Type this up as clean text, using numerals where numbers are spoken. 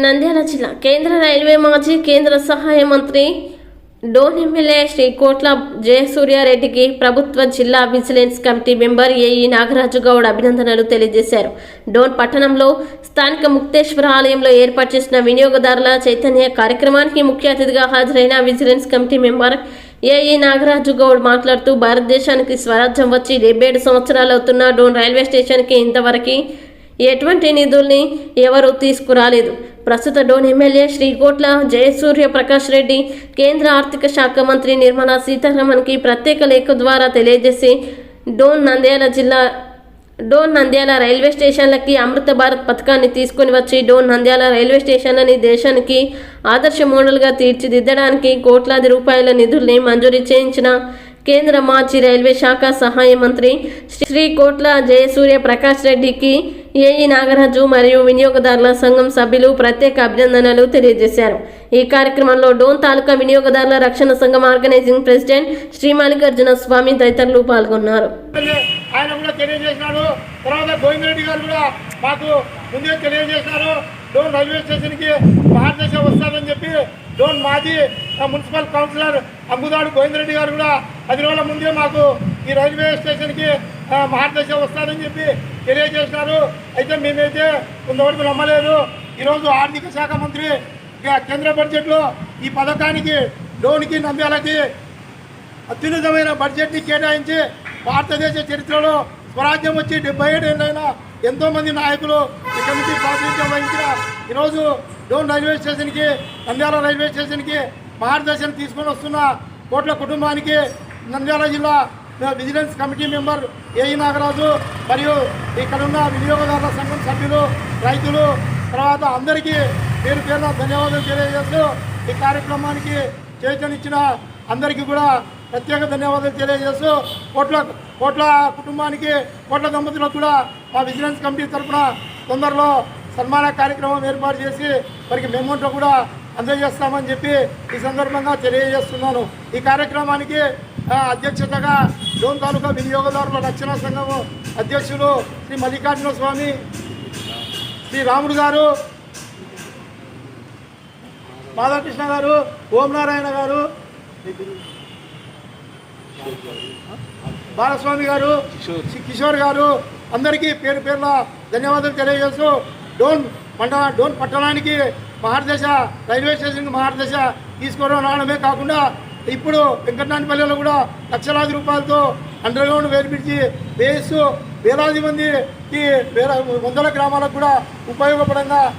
నంద్యాల జిల్లా కేంద్ర రైల్వే మాజీ కేంద్ర సహాయ మంత్రి డోన్ ఎమ్మెల్యే శ్రీ కోట్ల జయసూర్యారెడ్డికి ప్రభుత్వ జిల్లా vigilance committee member AE Nagaraju Goud అభినందనలు తెలియజేశారు. డోన్ పట్టణంలో స్థానిక ముక్తేశ్వర ఆలయంలో ఏర్పాటు చేసిన వినియోగదారుల చైతన్య కార్యక్రమానికి ముఖ్య అతిథిగా హాజరైన vigilance committee member AE Nagaraju Goud మాట్లాడుతూ భారతదేశానికి స్వరాజ్యం వచ్చి 77 సంవత్సరాలు అవుతున్న డోన్ రైల్వే స్టేషన్కి ఇంతవరకు ఎటువంటి నిధుల్ని ఎవరూ తీసుకురాలేదు. ప్రస్తుత డోన్ ఎమ్మెల్యే శ్రీ కోట్ల జయసూర్య ప్రకాష్ రెడ్డి కేంద్ర ఆర్థిక శాఖ మంత్రి నిర్మలా సీతారామన్కి ప్రత్యేక లేఖ ద్వారా తెలియజేసి డోన్ నంద్యాల రైల్వే స్టేషన్లకి అమృత భారత్ పథకాన్ని తీసుకుని వచ్చి డోన్ నంద్యాల రైల్వే స్టేషన్లని దేశానికి ఆదర్శ మోడల్గా తీర్చిదిద్దడానికి కోట్లాది రూపాయల నిధుల్ని మంజూరు చేయించిన కేంద్ర మాజీ రైల్వే శాఖ సహాయ మంత్రి శ్రీ కోట్ల జయసూర్య ప్రకాష్ రెడ్డికి ఏఈ నాగరాజు మరియు వినియోగదారుల సంఘం సభ్యులు ప్రత్యేక అభినందనలు తెలియజేశారు. ఈ కార్యక్రమంలో డోన్ తాలూకా వినియోగదారుల రక్షణ సంఘం ఆర్గనైజింగ్ ప్రెసిడెంట్ శ్రీ మల్లికార్జున స్వామి తదితరులు పాల్గొన్నారు. ఆయన కూడా తెలియజేసినారు. తర్వాత గోవిందరెడ్డి గారు కూడా మాకు ముందే తెలియజేసినారు. డోన్ రైల్వే స్టేషన్కి భారతదేశం వస్తుందని చెప్పి డోన్ మాజీ మున్సిపల్ కౌన్సిలర్ అంబుదాడు గోవిందరెడ్డి గారు కూడా 10 రోజుల ముందే మాకు ఈ రైల్వే స్టేషన్కి భారతదేశం వస్తుందని చెప్పి తెలియజేసినారు. అయితే మేమైతే కొంతవరకు నమ్మలేదు. ఈరోజు ఆర్థిక శాఖ మంత్రి కేంద్ర బడ్జెట్లో ఈ పథకానికి డోన్కి నంద్యాలకి అత్యున్నతమైన బడ్జెట్ని కేటాయించి భారతదేశ చరిత్రలో స్వరాజ్యం వచ్చి 77 ఏళ్ళైనా ఎంతోమంది నాయకులు ఇక్కడి నుంచి ప్రాతినిధ్యం వహించిన ఈరోజు డోన్ రైల్వే స్టేషన్కి నంద్యాల రైల్వే స్టేషన్కి మార్గదర్శనం తీసుకొని వస్తున్న కోట్ల కుటుంబానికి నంద్యాల జిల్లా vigilance committee member AE Nagaraju మరియు ఇక్కడున్న వినియోగదారుల సంఘం సభ్యులు, రైతులు, తర్వాత అందరికీ పేరు పేరున ధన్యవాదాలు తెలియజేస్తూ ఈ కార్యక్రమానికి చేతనిచ్చిన అందరికీ కూడా ప్రత్యేక ధన్యవాదాలు తెలియజేస్తూ కోట్ల కుటుంబానికి, కోట్ల దంపతులకు కూడా మా విజిలెన్స్ కమిటీ తరఫున తొందరలో సన్మాన కార్యక్రమం ఏర్పాటు చేసి వారికి మెమోంటో కూడా అందజేస్తామని చెప్పి ఈ సందర్భంగా తెలియజేస్తున్నాను. ఈ కార్యక్రమానికి అధ్యక్షతగా డోన్ తాలూకా వినియోగదారుల రక్షణ సంఘం అధ్యక్షులు శ్రీ మల్లికార్జున స్వామి, శ్రీ రాముడు గారు, మాధవకృష్ణ గారు, ఓంనారాయణ గారు, బాలస్వామి గారు, కిషోర్ గారు అందరికీ పేరు పేరున ధన్యవాదాలు తెలియజేస్తూ డోన్ పట్టణానికి మహార్దశ రైల్వే స్టేషన్కి మహార్దశ తీసుకురావడమే కాకుండా ఇప్పుడు వెంకటనాయనపల్లిలో కూడా లక్షలాది రూపాయలతో అండర్ గ్రౌండ్ వేర్పిడిచి వేస్తూ వేలాది మందికి వందల గ్రామాలకు కూడా ఉపయోగపడంగా